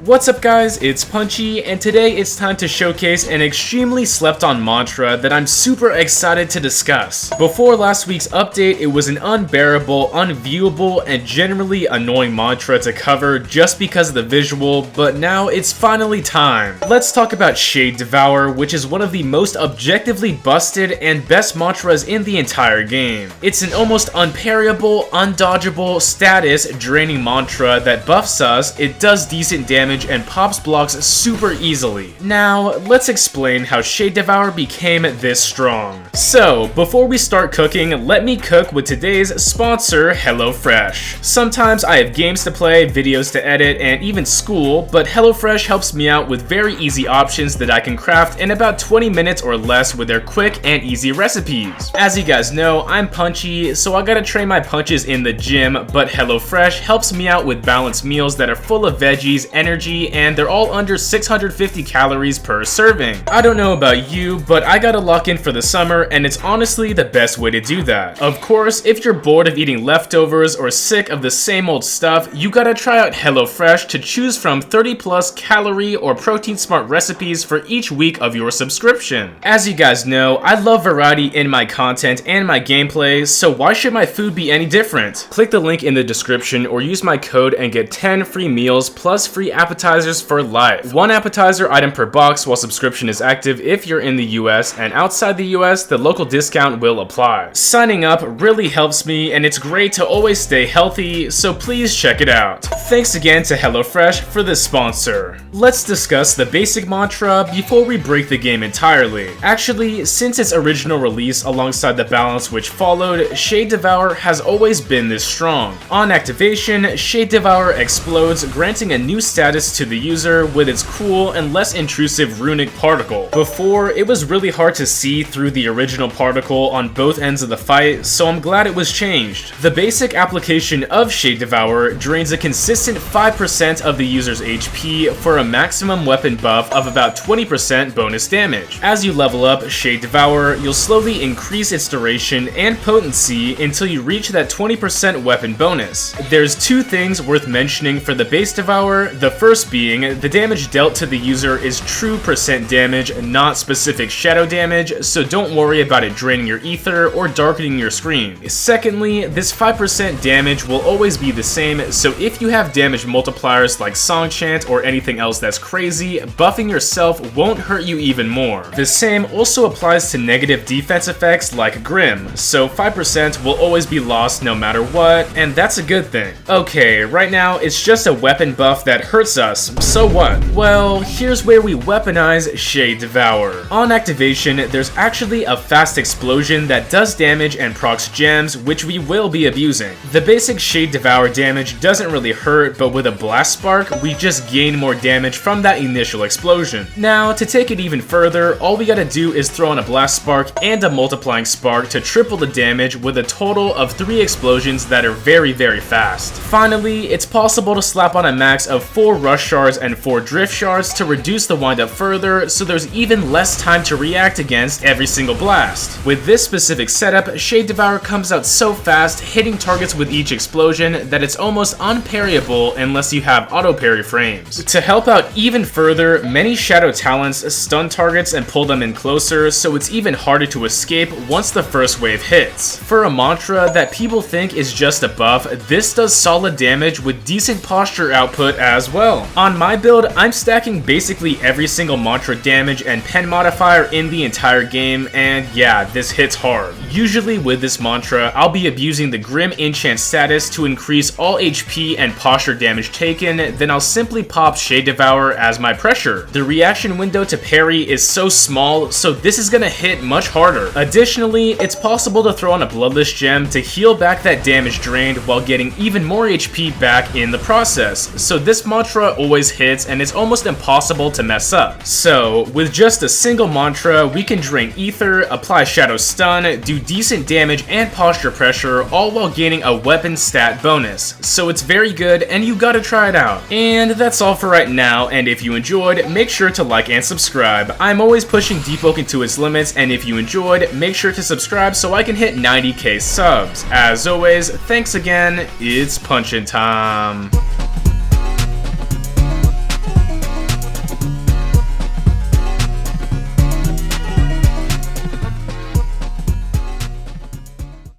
What's up guys, it's Punchy, and today it's time to showcase an extremely slept on mantra that I'm super excited to discuss. Before last week's update, it was an unbearable, unviewable, and generally annoying mantra to cover just because of the visual, but now it's finally time. Let's talk about Shade Devour, which is one of the most objectively busted and best mantras in the entire game. It's an almost unparryable, undodgeable, status draining mantra that buffs us, it does decent damage and pops blocks super easily. Now, let's explain how Shade Devour became this strong. So, before we start cooking, let me cook with today's sponsor, HelloFresh. Sometimes I have games to play, videos to edit, and even school, but HelloFresh helps me out with very easy options that I can craft in about 20 minutes or less with their quick and easy recipes. As you guys know, I'm punchy, so I gotta train my punches in the gym, but HelloFresh helps me out with balanced meals that are full of veggies, energy, and they're all under 650 calories per serving. I don't know about you, but I gotta lock in for the summer, and it's honestly the best way to do that. Of course, if you're bored of eating leftovers or sick of the same old stuff, you gotta try out HelloFresh to choose from 30 plus calorie or protein smart recipes for each week of your subscription. As you guys know, I love variety in my content and my gameplay, so why should my food be any different? Click the link in the description or use my code and get 10 free meals plus free appetizers for life. One appetizer item per box while subscription is active if you're in the US, and outside the US, the local discount will apply. Signing up really helps me, and it's great to always stay healthy, so please check it out. Thanks again to HelloFresh for this sponsor. Let's discuss the basic mantra before we break the game entirely. Actually, since its original release alongside the balance which followed, Shade Devour has always been this strong. On activation, Shade Devour explodes, granting a new status to the user with its cool and less intrusive runic particle. Before, it was really hard to see through the original particle on both ends of the fight, so I'm glad it was changed. The basic application of Shade Devour drains a consistent 5% of the user's HP for a maximum weapon buff of about 20% bonus damage. As you level up Shade Devour, you'll slowly increase its duration and potency until you reach that 20% weapon bonus. There's two things worth mentioning for the base Devour, the first being the damage dealt to the user is true percent damage, not specific shadow damage, so don't worry about it draining your ether or darkening your screen. Secondly, this 5% damage will always be the same, so if you have damage multipliers like Song Chant or anything else that's crazy, buffing yourself won't hurt you even more. The same also applies to negative defense effects like Grim, so 5% will always be lost no matter what, and that's a good thing. Okay, right now it's just a weapon buff that hurts us, so what? Well, here's where we weaponize Shade Devour. On activation, there's actually a fast explosion that does damage and procs gems, which we will be abusing. The basic Shade Devour damage doesn't really hurt, but with a blast spark, we just gain more damage from that initial explosion. Now, to take it even further, all we gotta do is throw in a blast spark and a multiplying spark to triple the damage with a total of 3 explosions that are very fast. Finally, it's possible to slap on a max of 4 rush shards and 4 drift shards to reduce the windup further, so there's even less time to react against every single blast. With this specific setup, Shade Devour comes out so fast, hitting targets with each explosion, that it's almost unparryable unless you have auto parry frames. To help out even further, many shadow talents stun targets and pull them in closer, so it's even harder to escape once the first wave hits. For a mantra that people think is just a buff, this does solid damage with decent posture output as well. On my build, I'm stacking basically every single mantra damage and pen modifier in the entire game, and yeah, this hits hard. Usually with this mantra, I'll be abusing the Grim enchant status to increase all HP and posture damage taken, then I'll simply pop Shade Devour as my pressure. The reaction window to parry is so small, so this is gonna hit much harder. Additionally, it's possible to throw on a Bloodless gem to heal back that damage drained while getting even more HP back in the process, so this mantra always hits and it's almost impossible to mess up. So, with just a single mantra, we can drain ether, apply shadow stun, do decent damage and posture pressure, all while gaining a weapon stat bonus. So it's very good and you gotta try it out. And that's all for right now, and if you enjoyed, make sure to like and subscribe. I'm always pushing Deepwoken to its limits, and if you enjoyed, make sure to subscribe so I can hit 90k subs. As always, thanks again, it's punchin' time.